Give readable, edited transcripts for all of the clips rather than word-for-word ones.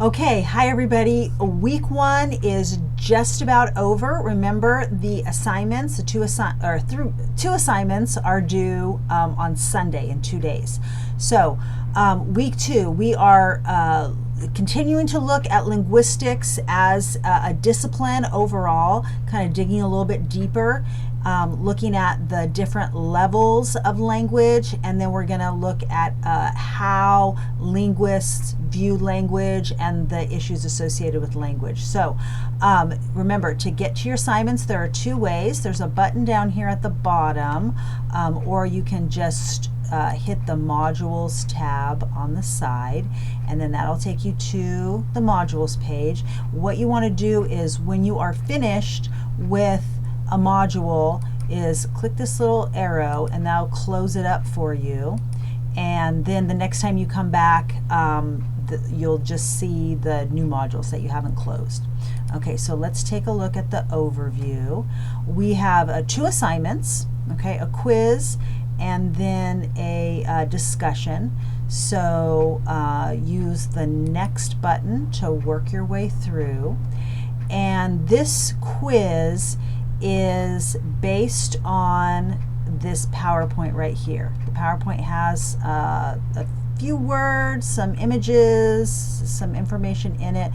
Okay, hi everybody. Week 1 is just about over. Remember, the assignments, the two assignments are due on Sunday in 2 days. So, week 2, we are continuing to look at linguistics as a discipline overall, kind of digging a little bit deeper. Looking at the different levels of language, and then we're going to look at how linguists view language and the issues associated with language. So remember, to get to your assignments, there are 2 ways. There's a button down here at the bottom, or you can just hit the modules tab on the side, and then that'll take you to the modules page. What you want to do is, when you are finished with a module, is click this little arrow and that'll close it up for you, and then the next time you come back you'll just see the new modules that you haven't closed. Okay, so let's take a look at the overview. We have 2 assignments, okay, a quiz and then a discussion. So use the next button to work your way through, and this quiz is based on this PowerPoint right here. The PowerPoint has a few words, some images, some information in it,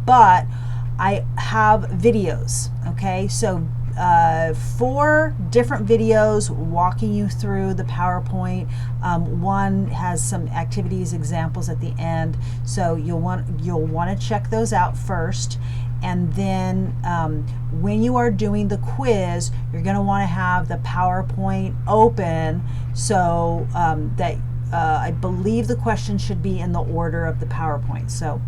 but I have videos, okay? So 4 different videos walking you through the PowerPoint. One has some activities, examples at the end, so you'll want to check those out first. And then when you are doing the quiz, you're going to want to have the PowerPoint open, so that I believe the questions should be in the order of the PowerPoint. So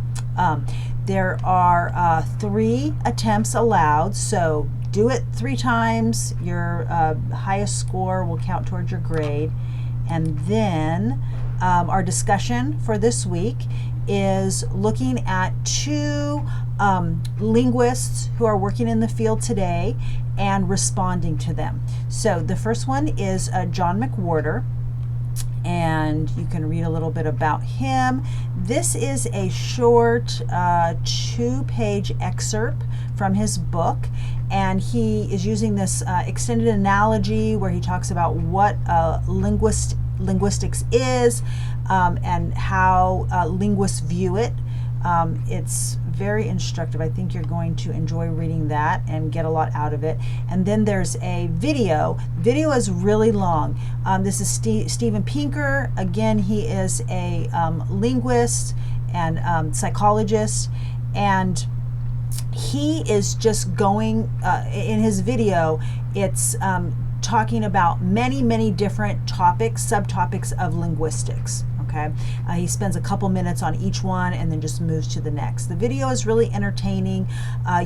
there are 3 attempts allowed, so do it 3 times. Your highest score will count towards your grade. And then our discussion for this week is looking at 2 linguists who are working in the field today and responding to them. So the first one is John McWhorter, and you can read a little bit about him. This is a short 2-page excerpt from his book, and he is using this extended analogy where he talks about what linguistics is and how linguists view it. It's very instructive. I think you're going to enjoy reading that and get a lot out of it. And then there's a video. Video is really long. This is Steven Pinker. Again, he is a linguist and psychologist, and he is just going, in his video, it's talking about many different topics, subtopics of linguistics. Okay, he spends a couple minutes on each one and then just moves to the next. The video is really entertaining.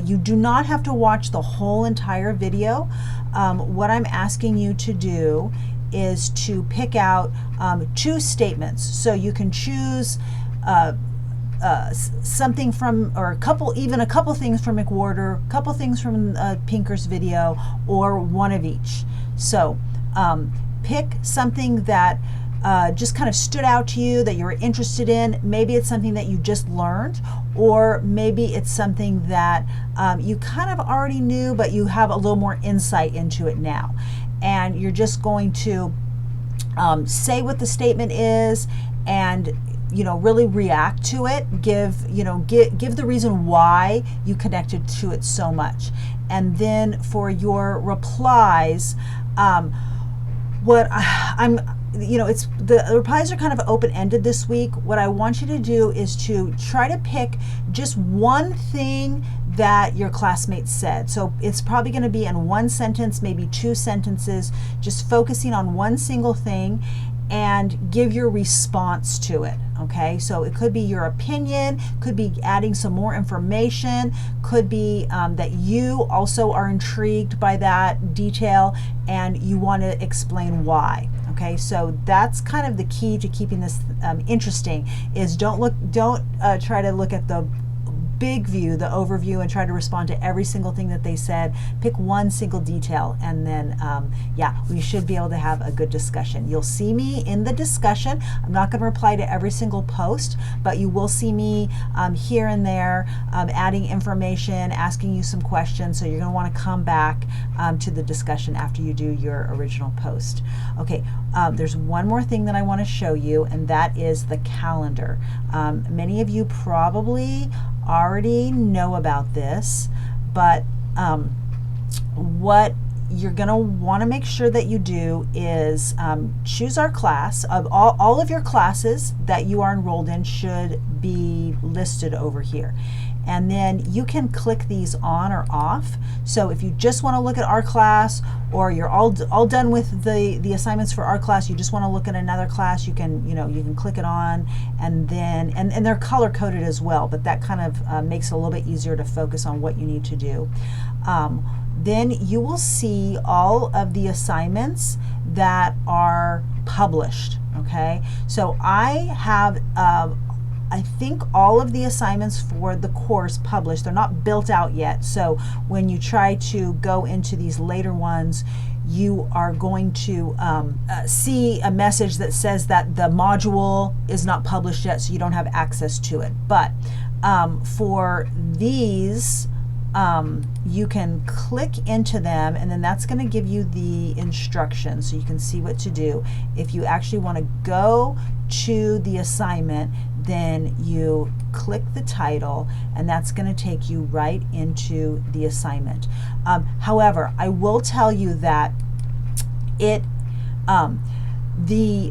You do not have to watch the whole entire video. What I'm asking you to do is to pick out 2 statements. So you can choose something from, or even a couple things from McWhorter, a couple things from Pinker's video, or one of each. So pick something that just kind of stood out to you, that you were interested in. Maybe it's something that you just learned, or maybe it's something that you kind of already knew, but you have a little more insight into it now. And you're just going to say what the statement is, and really react to it. Give the reason why you connected to it so much. And then for your replies, the replies are kind of open-ended this week. What I want you to do is to try to pick just one thing that your classmates said. So it's probably going to be in 1 sentence, maybe 2 sentences, just focusing on one single thing, and give your response to it. Okay, so it could be your opinion, could be adding some more information, could be that you also are intrigued by that detail and you want to explain why. Okay, so that's kind of the key to keeping this interesting, is don't try to look at the big view, the overview, and try to respond to every single thing that they said. Pick one single detail, and then yeah, we should be able to have a good discussion. You'll see me in the discussion. I'm not going to reply to every single post, but you will see me here and there adding information, asking you some questions, so you're going to want to come back to the discussion after you do your original post. Okay, there's one more thing that I want to show you, and that is the calendar. Many of you probably already know about this, but what you're going to want to make sure that you do is choose our class. All of your classes that you are enrolled in should be listed over here. And then you can click these on or off. So if you just want to look at our class, or you're all done with the assignments for our class, you just want to look at another class, you can click it on, and then and they're color coded as well, but that kind of makes it a little bit easier to focus on what you need to do. Then you will see all of the assignments that are published. Okay, so I have I think all of the assignments for the course published. They're not built out yet, so when you try to go into these later ones, you are going to see a message that says that the module is not published yet, so you don't have access to it. But for these, you can click into them, and then that's going to give you the instructions so you can see what to do. If you actually want to go to the assignment, then you click the title, and that's going to take you right into the assignment. However, I will tell you that the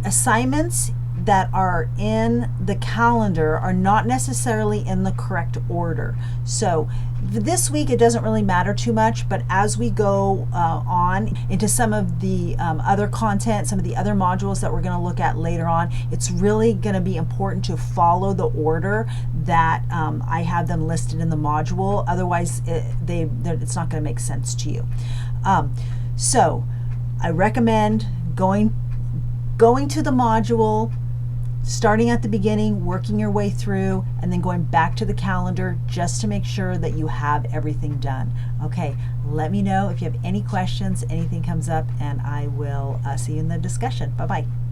assignments that are in the calendar are not necessarily in the correct order. So this week it doesn't really matter too much, but as we go on into some of the other content, some of the other modules that we're going to look at later on, it's really going to be important to follow the order that I have them listed in the module. Otherwise it's not going to make sense to you. So I recommend going to the module, starting at the beginning, working your way through, and then going back to the calendar just to make sure that you have everything done. Okay, let me know if you have any questions, anything comes up, and I will see you in the discussion. Bye-bye.